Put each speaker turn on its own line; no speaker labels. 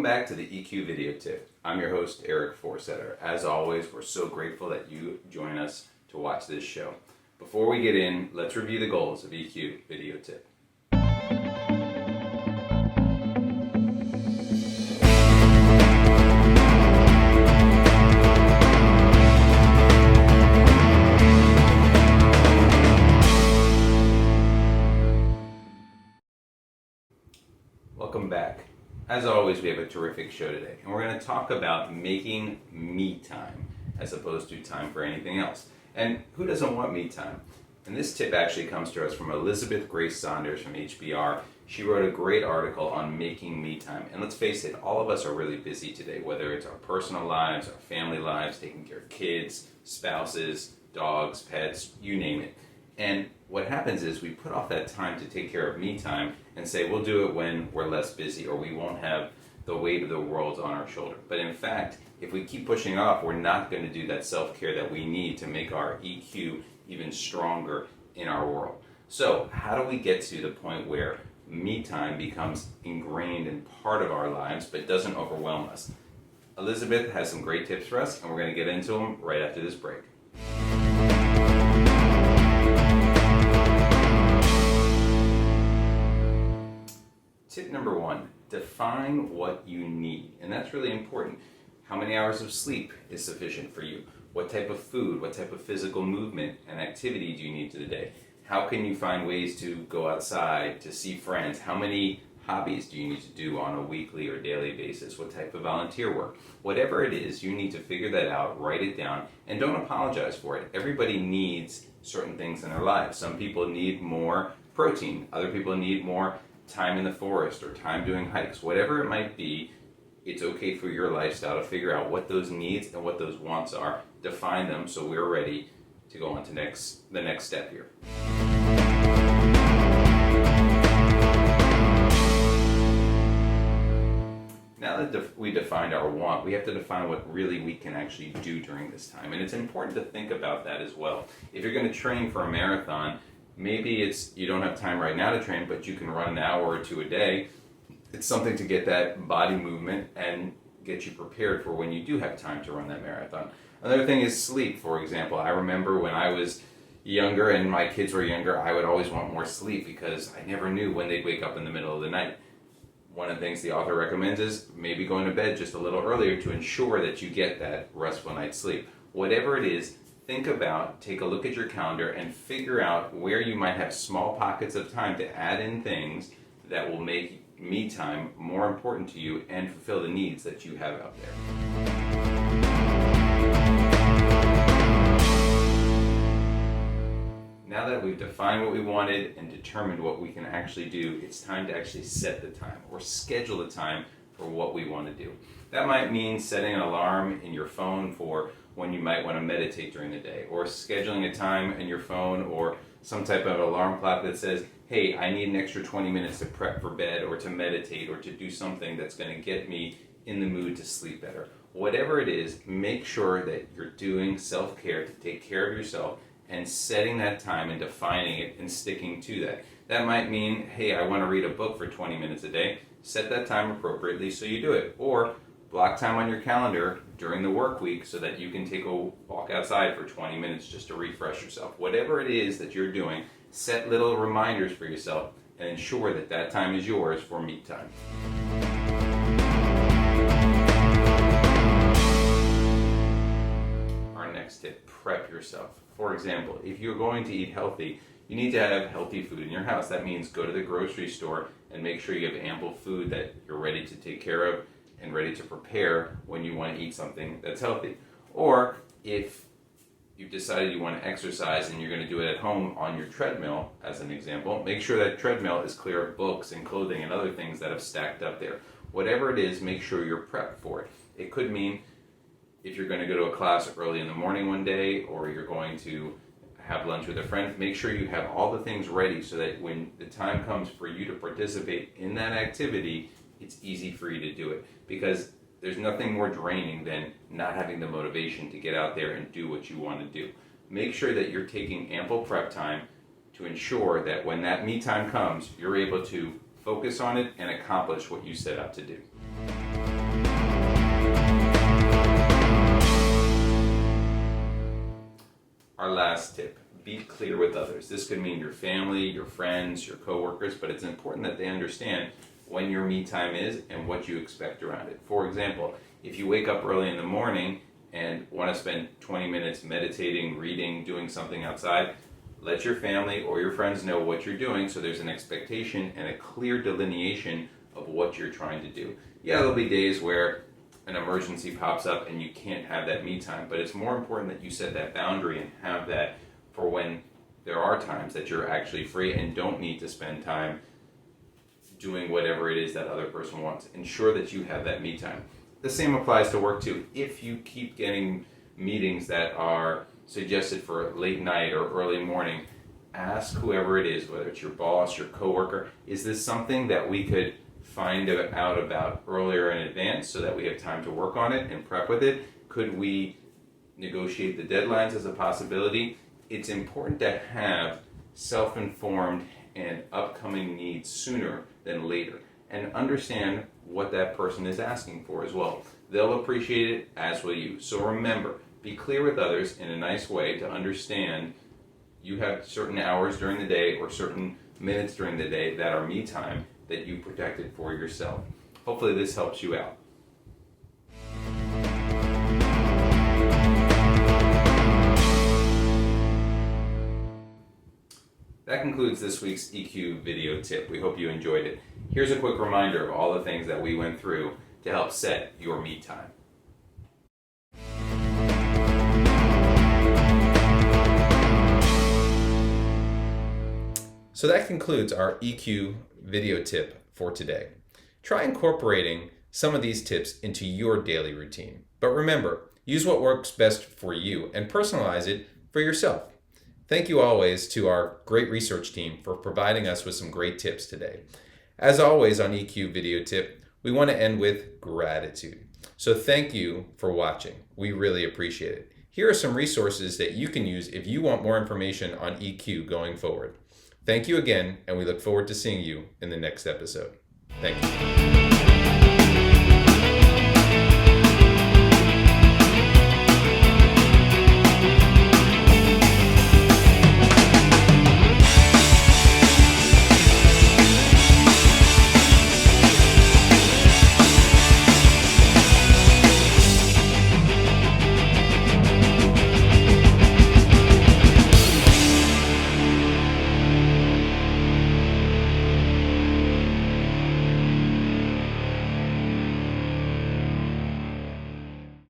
back to the EQ video tip. I'm your host, Eric Forsetter. As always, we're so grateful that you join us to watch this show. Before we get in, let's review the goals of EQ video tip. Welcome back. As always, we have a terrific show today, and we're going to talk about making me time as opposed to time for anything else. And who doesn't want me time? And this tip actually comes to us from Elizabeth Grace Saunders from HBR. She wrote a great article on making me time. And let's face it, all of us are really busy today, whether it's our personal lives, our family lives, taking care of kids, spouses, dogs, pets, you name it. And what happens is we put off that time to take care of me time and say we'll do it when we're less busy or we won't have the weight of the world on our shoulder. But in fact, if we keep pushing off, we're not going to do that self-care that we need to make our EQ even stronger in our world. So how do we get to the point where me time becomes ingrained in part of our lives but doesn't overwhelm us? Elizabeth has some great tips for us, and we're going to get into them right after this break. Tip number one, define what you need. And that's really important. How many hours of sleep is sufficient for you? What type of food, what type of physical movement and activity do you need to the day? How can you find ways to go outside, to see friends? How many hobbies do you need to do on a weekly or daily basis? What type of volunteer work? Whatever it is, you need to figure that out, write it down, and don't apologize for it. Everybody needs certain things in their lives. Some people need more protein. Other people need more time in the forest or time doing hikes. Whatever it might be, it's okay for your lifestyle to figure out what those needs and what those wants are, define them so we're ready to go on to the next step here. Now that we defined our want, we have to define what really we can actually do during this time. And it's important to think about that as well. If you're going to train for a marathon, maybe it's you don't have time right now to train, but you can run an hour or two a day. It's something to get that body movement and get you prepared for when you do have time to run that marathon. Another thing is sleep, for example. I remember when I was younger and my kids were younger, I would always want more sleep because I never knew when they'd wake up in the middle of the night. One of the things the author recommends is maybe going to bed just a little earlier to ensure that you get that restful night's sleep. Whatever it is, think about, take a look at your calendar and figure out where you might have small pockets of time to add in things that will make me time more important to you and fulfill the needs that you have out there. Now that we've defined what we wanted and determined what we can actually do, it's time to actually set the time or schedule the time for what we want to do. That might mean setting an alarm in your phone for when you might want to meditate during the day, or scheduling a time in your phone or some type of alarm clock that says, hey, I need an extra 20 minutes to prep for bed or to meditate or to do something that's going to get me in the mood to sleep better. Whatever it is, make sure that you're doing self-care to take care of yourself and setting that time and defining it and sticking to that. That might mean, hey, I want to read a book for 20 minutes a day. Set that time appropriately so you do it. Or block time on your calendar during the work week so that you can take a walk outside for 20 minutes just to refresh yourself. Whatever it is that you're doing, set little reminders for yourself and ensure that that time is yours for me time. Our next tip, prep yourself. For example, if you're going to eat healthy, you need to have healthy food in your house. That means go to the grocery store and make sure you have ample food that you're ready to take care of and ready to prepare when you want to eat something that's healthy. Or if you've decided you want to exercise and you're going to do it at home on your treadmill, as an example, make sure that treadmill is clear of books and clothing and other things that have stacked up there. Whatever it is, make sure you're prepped for it. It could mean if you're going to go to a class early in the morning one day, or you're going to have lunch with a friend, make sure you have all the things ready so that when the time comes for you to participate in that activity, it's easy for you to do it. Because there's nothing more draining than not having the motivation to get out there and do what you want to do. Make sure that you're taking ample prep time to ensure that when that me time comes, you're able to focus on it and accomplish what you set out to do. our last tip. Be clear with others. This could mean your family, your friends, your coworkers, but it's important that they understand when your me time is and what you expect around it. For example, if you wake up early in the morning and want to spend 20 minutes meditating, reading, doing something outside, let your family or your friends know what you're doing so there's an expectation and a clear delineation of what you're trying to do. Yeah, there'll be days where an emergency pops up and you can't have that me time, but it's more important that you set that boundary and have that for when there are times that you're actually free and don't need to spend time doing whatever it is that other person wants. Ensure that you have that me time. The same applies to work too. If you keep getting meetings that are suggested for late night or early morning, ask whoever it is, whether it's your boss, your coworker, is this something that we could find out about earlier in advance so that we have time to work on it and prep with it? Could we negotiate the deadlines as a possibility? It's important to have self-informed and upcoming needs sooner than later and understand what that person is asking for as well. They'll appreciate it, as will you. So remember, be clear with others in a nice way to understand you have certain hours during the day or certain minutes during the day that are me time that you protected for yourself. Hopefully this helps you out. That concludes this week's EQ video tip. We hope you enjoyed it. Here's a quick reminder of all the things that we went through to help set your me time. So that concludes our EQ video tip for today. Try incorporating some of these tips into your daily routine. But remember, use what works best for you and personalize it for yourself. Thank you always to our great research team for providing us with some great tips today. As always on EQ video tip, we want to end with gratitude. So thank you for watching. We really appreciate it. Here are some resources that you can use if you want more information on EQ going forward. Thank you again, and we look forward to seeing you in the next episode. Thank you.